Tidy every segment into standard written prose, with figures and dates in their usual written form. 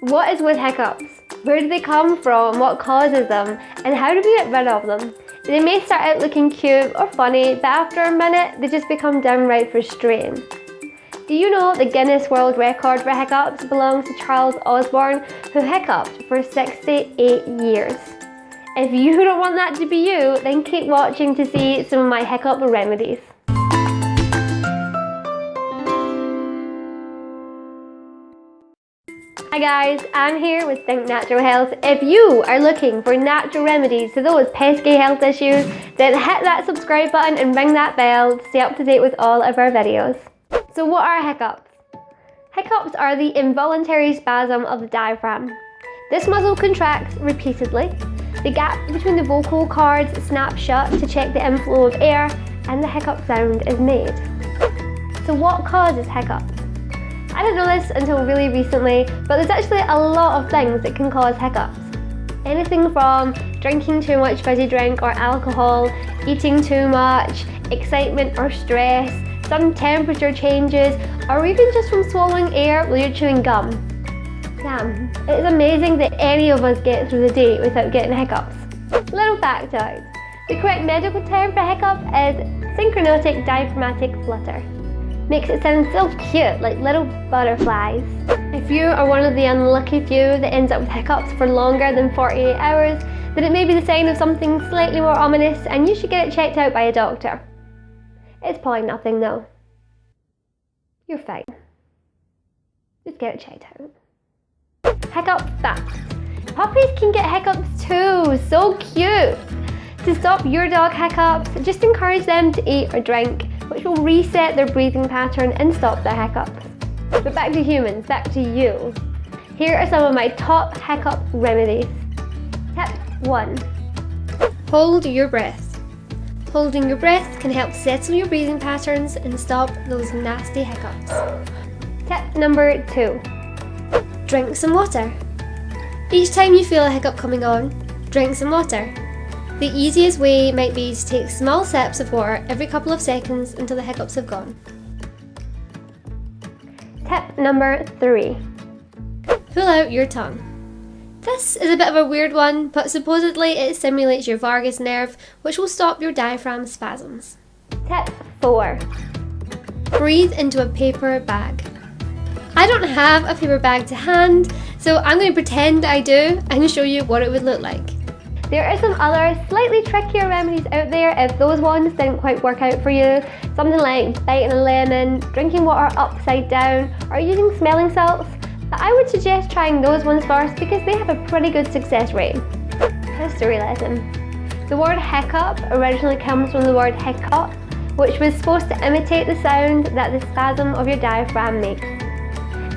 What is with hiccups? Where do they come from? What causes them? And how do we get rid of them? They may start out looking cute or funny, but after a minute, they just become downright frustrating. Do you know the Guinness World Record for hiccups belongs to Charles Osborne, who hiccuped for 68 years? If you don't want that to be you, then keep watching to see some of my hiccup remedies. Hi guys, I'm here with Think Natural Health. If you are looking for natural remedies to those pesky health issues, then hit that subscribe button and ring that bell to stay up to date with all of our videos. So what are hiccups? Hiccups are the involuntary spasm of the diaphragm. This muscle contracts repeatedly. The gap between the vocal cords snaps shut to check the inflow of air, and the hiccup sound is made. So what causes hiccups? I didn't know this until really recently, but there's actually a lot of things that can cause hiccups. Anything from drinking too much fizzy drink or alcohol, eating too much, excitement or stress, sudden temperature changes, or even just from swallowing air while you're chewing gum. Damn, it's amazing that any of us get through the day without getting hiccups. Little factoid. The correct medical term for hiccup is synchronic diaphragmatic flutter. Makes it sound so cute, like little butterflies. If you are one of the unlucky few that ends up with hiccups for longer than 48 hours, then it may be the sign of something slightly more ominous and you should get it checked out by a doctor. It's probably nothing though. You're fine. Just get it checked out. Hiccup facts. Puppies can get hiccups too, so cute. To stop your dog hiccups, just encourage them to eat or drink, which will reset their breathing pattern and stop their hiccups. But back to humans, back to you. Here are some of my top hiccup remedies. Tip 1. Hold your breath. Holding your breath can help settle your breathing patterns and stop those nasty hiccups. Tip number 2. Drink some water. Each time you feel a hiccup coming on, drink some water. The easiest way might be to take small sips of water every couple of seconds until the hiccups have gone. Tip number 3. Pull out your tongue. This is a bit of a weird one, but supposedly it stimulates your vagus nerve, which will stop your diaphragm spasms. Tip 4. Breathe into a paper bag. I don't have a paper bag to hand, so I'm going to pretend I do and show you what it would look like. There are some other slightly trickier remedies out there if those ones didn't quite work out for you. Something like biting a lemon, drinking water upside down, or using smelling salts. But I would suggest trying those ones first because they have a pretty good success rate. History lesson. The word hiccup originally comes from the word hiccup, which was supposed to imitate the sound that the spasm of your diaphragm makes.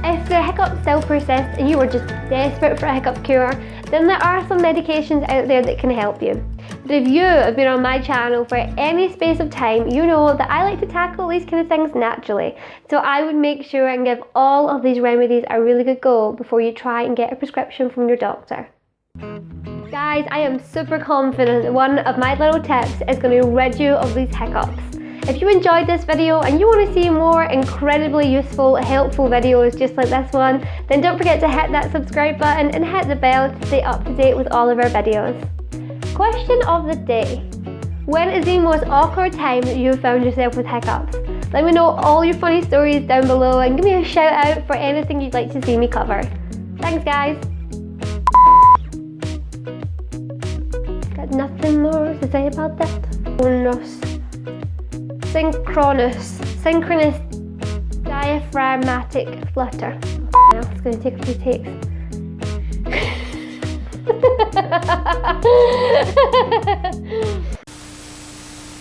If the hiccup still persists and you are just desperate for a hiccup cure, then there are some medications out there that can help you. But if you have been on my channel for any space of time, you know that I like to tackle these kind of things naturally. So I would make sure and give all of these remedies a really good go before you try and get a prescription from your doctor. Guys, I am super confident that one of my little tips is going to rid you of these hiccups. If you enjoyed this video and you want to see more incredibly useful, helpful videos just like this one, then don't forget to hit that subscribe button and hit the bell to stay up to date with all of our videos. Question of the day. When is the most awkward time that you have found yourself with hiccups? Let me know all your funny stories down below and give me a shout out for anything you'd like to see me cover. Thanks guys. Got nothing more to say about that. Bonus. Synchronous diaphragmatic flutter. Now it's going to take a few takes.